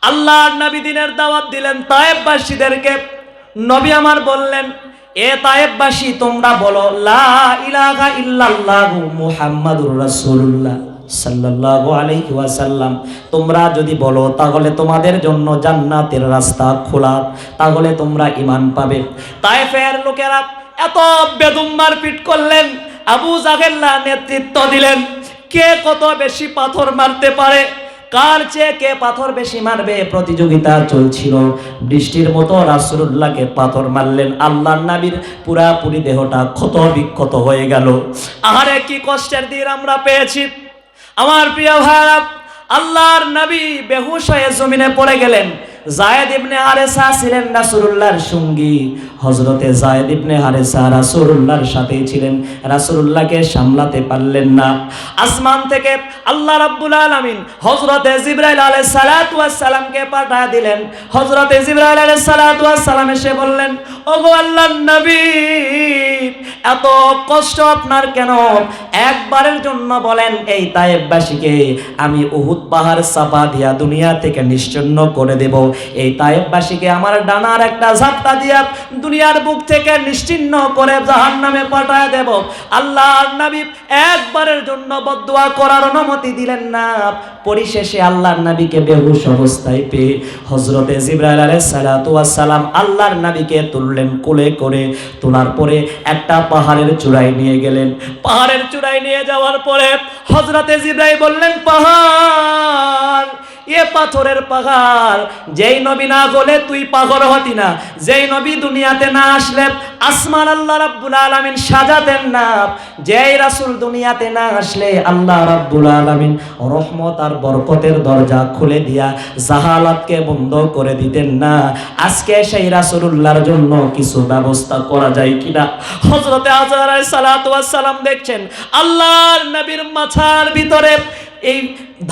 আল্লাহর নবী দিনের দাওয়াত দিলেন তায়েফবাসীদেরকে। নবী আমার বললেন, এ তায়েফবাসী তোমরা বলো লা ইলাহা ইল্লাল্লাহু মুহাম্মাদুর রাসূলুল্লাহ সাল্লাল্লাহু আলাইহি ওয়াসাল্লাম। তোমরা যদি বলো তাহলে তোমাদের জন্য জান্নাতের রাস্তা খোলা, তাহলে তোমরা ঈমান পাবে। তায়েফের লোকেরা এত বেদম মারপিট করলেন, আবু জাহেল্লা নেতৃত্ব দিলেন। কে কত বেশি পাথর মারতে পারে, কার চেয়ে কে পাথর বেশি মারবে প্রতিযোগিতা চলছিল। বৃষ্টির মতো রাসূলুল্লাহকে পাথর মারলেন। আল্লাহর নবীর পুরাপুরি দেহটা ক্ষত বিক্ষত হয়ে গেল। আহারে কি কষ্টের দিন আমরা পেয়েছি। আমার প্রিয় ভাইরা, আল্লাহর নবী বেহুশ হয়ে জমিনে পড়ে গেলেন। যায়েদ ইবনে হারেসা ছিলেন রাসূলুল্লাহর সঙ্গী। হযরতে যায়েদ ইবনে হারেসা রাসূলুল্লাহর সাথেই ছিলেন, রাসূলুল্লাহকে সামলাতে পারলেন না। আসমান থেকে আল্লাহ রাব্বুল আলামিন হযরতে জিবরাইল আলাইহিস সালাতু ওয়াস সালামকে পাঠিয়ে দিলেন। হযরতে জিবরাইল আলাইহিস সালাতু ওয়াস সালাম এসে বললেন, ওগো আল্লাহর নবী, এত কষ্ট আপনার কেন? একবারের জন্য বলেন এই তায়েফবাসীকে আমি উহুদ পাহাড় চাপা দিয়া দুনিয়া থেকে নিশ্চিহ্ন করে দেব। এই তায়েফবাসীকে আমার ডানার একটা ঝাপটা দিয়া দুনিয়ার বুক থেকে নিশ্চিহ্ন করে জাহান্নামে পাঠায় দেব। আল্লাহর নবী একবারের জন্য বদদুয়া করার অনুমতি দিলেন না। পরিশেষে আল্লাহর নবীকে বেহুশ অবস্থায় পেয়ে হযরতে জিবরাইল আলাইহিস সালাতু ওয়াস সালাম আল্লাহর নবীকে তুললেন, কোলে করে তোলার পরে একটা পাহাড়ের চূড়ায় নিয়ে গেলেন। পাহাড়ের চূড়ায় নিয়ে যাওয়ার পরে হযরতে জিবরাইল বললেন, পাহাড়, এ পাথরের পাহাড়, যেই নবী না হলে তুই পাগল হতি না, যেই নবী দুনিয়াতে না আসলে আসমান আল্লাহ রাব্বুল আলামিন সাজাতেন না, যেই রাসূল দুনিয়াতে না আসলে আল্লাহ রাব্বুল আলামিন রহমত আর বরকতের দরজা খুলে দিয়া জাহালাতকে বন্ধ করে দিতেন না। আজকে সেই রাসূলুল্লাহর জন্য কিছু ব্যবস্থা করা যায় কিনা। হযরতে আজর আলাইহিস সালাতু ওয়াস সালাম দেখছেন আল্লাহর নবীর মাথার ভিতরে এই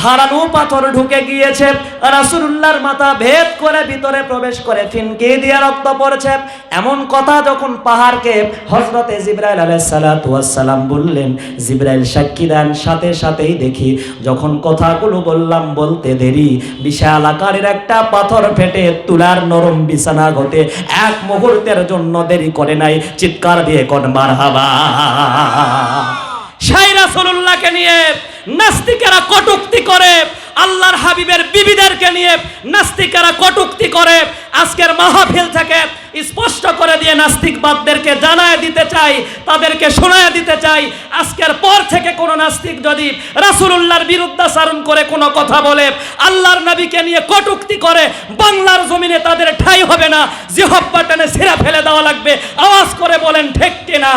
ধারালো পাথর ঢুকে গিয়েছে। রাসূলুল্লাহর মাথা ভেদ করে ভিতরে প্রবেশ করে ফিনকে দিয়ে রক্ত পড়ছে। এমন কথা যখন পাহাড়কে হযরতে জিবরাইল আলাইহিস সালাতু ওয়াস সালাম বললেন, জিবরাইল সাক্ষী দেন, সাথে সাথেই দেখি যখন কথাগুলো বললাম বলতে দেরি, বিশাল আকারের একটা পাথর ফেটে তুলার নরম বিছানা হতে এক মুহূর্তের জন্য দেরি করে নাই। চিৎকার দিয়ে কোন মারহাবা। সেই রাসূলুল্লাহকে নিয়ে নাস্তিকেরা কটূক্তি করে, আল্লাহর হাবিবের বিবিদেরকে নিয়ে নাস্তিকেরা কটূক্তি করে। আজকের মাহফিল থেকে স্পষ্ট করে দিয়ে নাস্তিকবাদদেরকে জানায় দিতে চাই, তাদেরকে শোনায় দিতে চাই, আজকের পর থেকে কোন নাস্তিক যদি রাসূলুল্লাহর বিরুদ্ধাচরণ করে কোনো কথা বলে, আল্লাহর নবীকে নিয়ে কটূক্তি করে, বাংলার জমিনে তাদের ঠাঁই হবে না, জিহ্বা টেনে ছিঁড়ে ফেলে দেওয়া লাগবে। আওয়াজ করে বলেন ঠিক কিনা।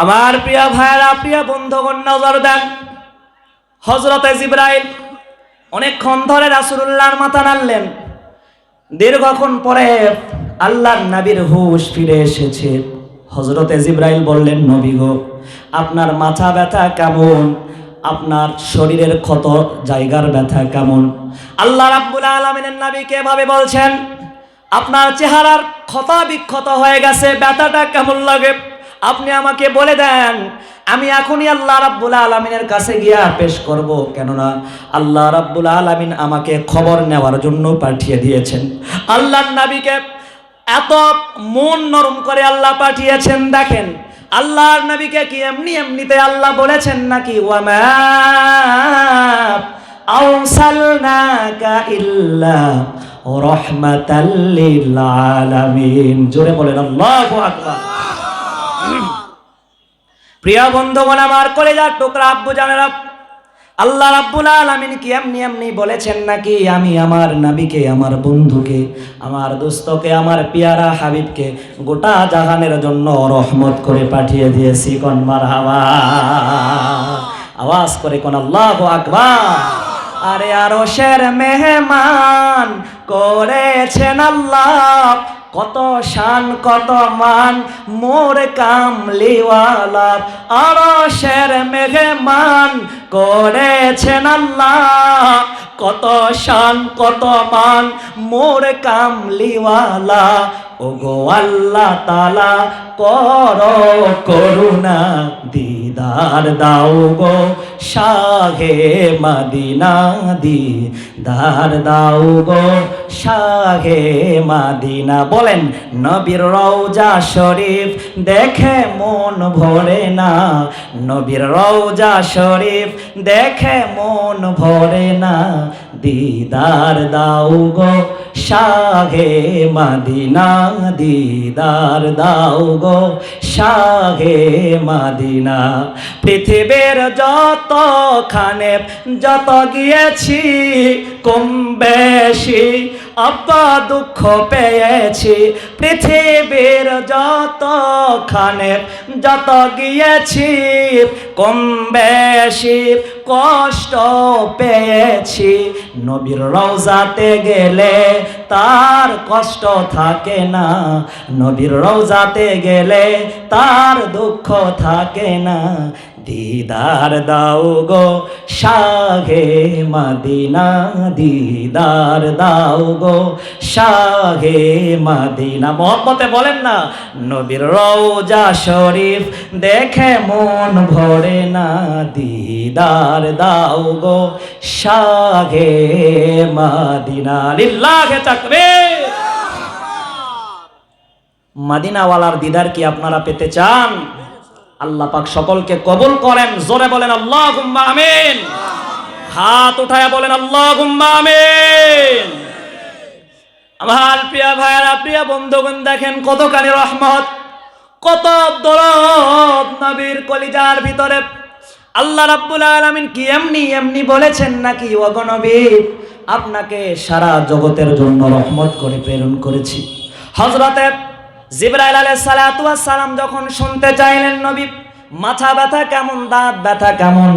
আমার প্রিয় ভাইরা, প্রিয় বন্ধুগণ, নজর দেন, হযরতে জিবরাইল অনেকক্ষণ ধরে রাসূলুল্লাহর মাথা নাড়লেন। দীর্ঘক্ষণ পরে আল্লাহর নবীর হুঁশ ফিরে এসেছে। হযরতে জিবরাইল বললেন, নবী গো, আপনার মাথা ব্যথা কেমন? আপনার শরীরের ক্ষত জায়গার ব্যথা কেমন? আল্লাহ রাব্বুল আলামিনের নবীকে এভাবে বলছেন, আপনার চেহারার ক্ষত বিক্ষত হয়ে গেছে, ব্যথাটা কেমন লাগে আপনি আমাকে বলে দেন, আমি এখনই আল্লাহ রাব্বুল আলামিনের কাছে গিয়া পেশ করব। কেননা আল্লাহ রাব্বুল আলামিন আমাকে খবর নেওয়ার জন্য পাঠিয়ে দিয়েছেন। আল্লাহর নবীকে এত মন নরম করে আল্লাহ পাঠিয়েছেন। দেখেন আল্লাহর নবীকে কি এমনিতে আল্লাহ বলেছেন নাকি ওয়ামা আরসালনাকা ইল্লা রাহমাতাল লিল আলামিন। জোরে বলেন আল্লাহু আকবার। প্রিয় বন্ধুগণ, আমার কলেজার টুকরা আব্বু জানেরা, আল্লাহ রাব্বুল আলামিন কি এমনি বলেছেন নাকি আমি আমার নবীকে, আমার বন্ধুকে, আমার দোস্তকে, আমার পিয়ারা হাবিবকে গোটা জাহানের জন্য রহমত করে পাঠিয়ে দিয়েছি? কোন মারহাবা। আওয়াজ করে কোন আল্লাহু আকবার। আরে আরশের মেহমান করেছেন আল্লাহ, কত শান কত মান মোর কামলিওয়ালা। আরশের মেহমান করেছেন আল্লাহ, কত শান কত মান মোর কামলিওয়ালা। ওগো আল্লাহ তাআলা করো করুণা দিন দিদার দাও গো শাহে মদিনা দিদার দাও গো শাহে মদিনা। বলেন নবীর রওজা শরীফ দেখে মন ভরে না, নবীর রওজা শরীফ দেখে মন ভরে না, দিদার দাও গো শাহে মদিনা দিদার দাও গো শাহে মদিনা। পৃথিবীর যতখানে যত গিয়েছি কম বেশি আব্বা দুঃখ পেয়েছি, পৃথিবীর যতখানে যত গিয়েছি কম বেশি কষ্ট পেয়েছি, নবীর রওজাতে গেলে তার কষ্ট থাকে না, নবীর রওজাতে গেলে তার দুঃখ থাকে না, দিদার দাও গো শাহে মদিনা দিদার দাও গো শাহে মদিনা। মহব্বতে বলেন না, নবীর রওজা শরীফ দেখে মন ভরে না, দিদার দাও গো শাহে মদিনা। লিল্লাহে তাকবীর। মদিনাওয়ালার দিদার কি আপনারা পেতে চান? আল্লাহ পাক সকলকে কবুল করেন। জোরে বলেন আল্লাহুম্মা আমিন। হাত উঠায়া বলেন আল্লাহুম্মা আমিন। আমার প্রিয় ভাইরা, প্রিয় বন্ধুগণ, দেখেন কতখানি রহমত, কত দরদ নবীর কলিজার ভিতরে। আল্লাহ রাব্বুল আলামিন কি এমনি বলেছেন নাকি, ওগো নবী আপনাকে সারা জগতের জন্য রহমত করে প্রেরণ করেছি। হযরতে জিবরাইল আলাইহিস সালাতু ওয়াস সালাম যখন শুনতে চাইলেন নবী মাথা ব্যথা কেমন, দাঁত ব্যথা কেমন,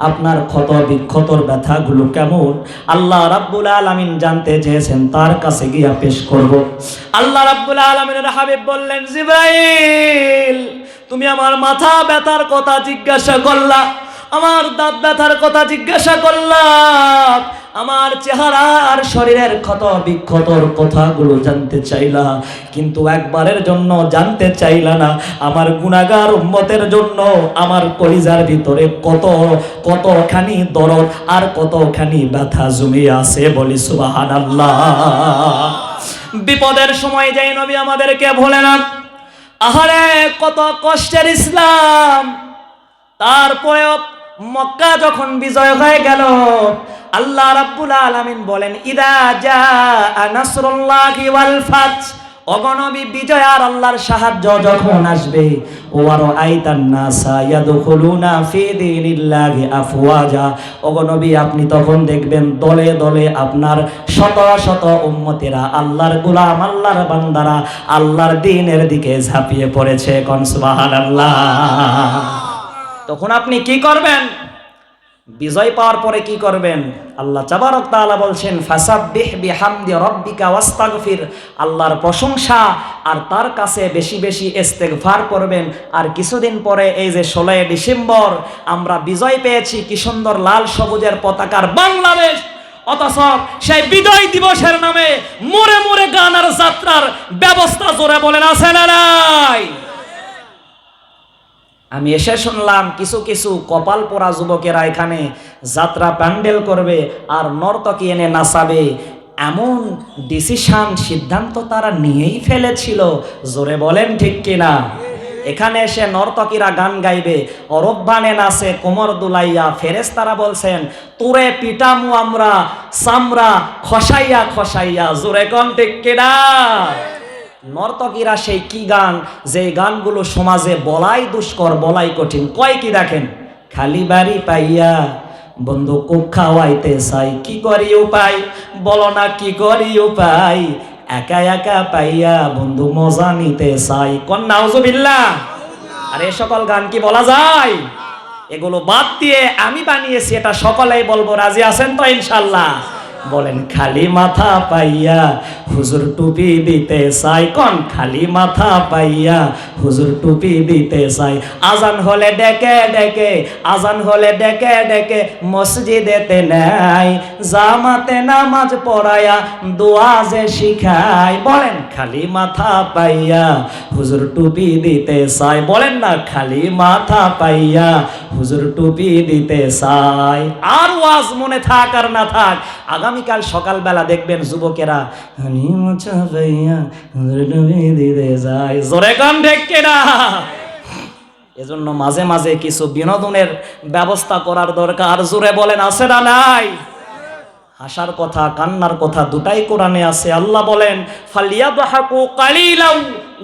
আপনার ক্ষত বিক্ষতর ব্যথাগুলো কেমন, আল্লাহ রাব্বুল আলামিন জানতে চেয়েছেন, তার কাছে গিয়া পেশ করব। আল্লাহ রাব্বুল আলামিনের হাবিব বললেন, জিবরাইল তুমি আমার মাথা ব্যথার কথা জিজ্ঞাসা করলা, আমার দাঁত ব্যথার কথা জিজ্ঞাসা করলাম, আমার চেহারা আর শরীরের ক্ষত বিক্ষতর কথাগুলো জানতে চাইলা, কিন্তু একবারের জন্য জানতে চাইলা না আমার গুনাহগার উম্মতের জন্য আমার কলিজার ভিতরে কতখানি দরদ আর কতখানি ব্যথা জমিয়ে আছে। বলি সুবহানাল্লাহ। বিপদের সময় যেই নবী আমাদেরকে ভোলে না, আহারে কত কষ্টের ইসলাম, তারপরেও মক্কা যখন বিজয় হয়ে গেল আল্লাহ রাব্বুল আলামিন বলেন, ইদা জাআ নাসরুল্লাহি ওয়াল ফাত, ওগো নবী বিজয় আর আল্লাহর সাহায্য যখন আসবে, ওয়ারা আইতান নাসা ইয়াদখুলুনা ফি দীনিল্লাহি আফওয়াজা, ওগো নবী আপনি তখন দেখবেন দলে দলে আপনার শত শত উম্মতেরা, আল্লাহর গোলাম আল্লাহর বান্দারা আল্লাহর দ্বীনের দিকে ঝাঁপিয়ে পড়েছে। কোন সুবহানাল্লাহ। তখন আপনি কি করবেন? বিজয় পাওয়ার পরে কি করবেন? আল্লাহ তাবারক তাআলা বলছেন, ফাসাব্বিহ বিহামদি রাব্বিকা ওয়াস্তাগফির, আল্লাহর প্রশংসা আর তার কাছে বেশি বেশি ইস্তেগফার করবেন। আর কিছুদিন পরে এই যে 16 ডিসেম্বর আমরা বিজয় পেয়েছি, কি সুন্দর লাল সবুজের পতাকার বাংলাদেশ, অথচ সেই বিজয় দিবসের নামে মোড়ে মোড়ে গান আর যাত্রার ব্যবস্থা, জোরে বলেন আছে না নাই? আমি এসে শুনলাম কিছু কিছু কপাল পোড়া যুবকেরা এখানে যাত্রা প্যান্ডেল করবে আর নর্তকী এনে নাচাবে, এমন ডিসিশন সিদ্ধান্ত তারা নিয়েই ফেলেছিল। জোরে বলেন ঠিক কিনা? এখানে এসে নর্তকীরা গান গাইবে, অরব্বানে নাচে কোমর দুলাইয়া, ফেরেশতারা বলছেন তোরে পিটামু আমরা চামড়া খসাইয়া খসাইয়া। জোরে কোন ঠিক কিনা? নর্তকীরা সেই কি গান, যে গানগুলো সমাজে বলাই দুষ্কর, বলাই কঠিন। কয় কি দেখেন, খালি বাড়ি পাইয়া বন্ধু কুক খাওয়াইতে চাই, কি করি উপায় বলো না, কি করি উপায়, একা একা পাইয়া বন্ধু মজা নিতে চাই। কোন নাউজুবিল্লাহ। আর এই সকল গান কি বলা যায়? এগুলো বাদ দিয়ে আমি বানিয়েছি, এটা সকলেই বলবো। রাজি আছেন তো ইনশাল্লাহ? বলেন খালি মাথা পাইয়া হুজুর টুপি দিতে চাই, কোন খালি মাথা পাইয়া হুজুর টুপি দিতে চাই। আজান হলে ডেকে ডেকে, আজান হলে ডেকে ডেকে মসজিদেতে নেয়, জামাতে নামাজ পড়ায়া দোয়া যে শিখায়। বলেন খালি মাথা পাইয়া হুজুর টুপি দিতে চাই, বলেন না খালি মাথা পাইয়া হুজুর টুপি দিতে চাই। আর ওয়াজ মনে থাক আর না থাক, আগামীকাল সকালবেলা দেখবেন যুবকেরা খালি মাথা পাইয়া হুজুর টুপি দিতে চাই। জোরে গান ঢেকে না। এজন্য মাঝে মাঝে কিছু বিনোদনের ব্যবস্থা করার দরকার। জোরে বলেন আছে না নাই? হাসার কথা কান্নার কথা দুটাই কোরআনে আছে। আল্লাহ বলেন ফালিয়াদহাকু কালিলাউ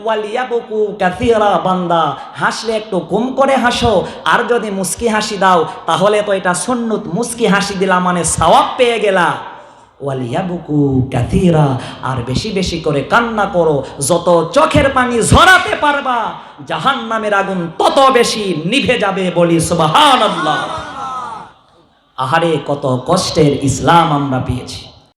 ওয়ালিয়াবকু কাসীরা। বান্দা হাসলে একটু কম করে হাসো, আর যদি মুস্কি হাসি দাও তাহলে তো এটা সুন্নত। মুস্কি হাসি দিলা মানে সওয়াব পেয়ে গেলা। ওয়ালিয়াবকু কাসীরা, আর বেশি বেশি করে কান্না করো। যত চোখের পানি ঝরাতে পারবা জাহান্নামের আগুন তত বেশি নিভে যাবে। বলি সুবহানাল্লাহ। আহারে কত কষ্টের ইসলাম আমরা পেয়েছি।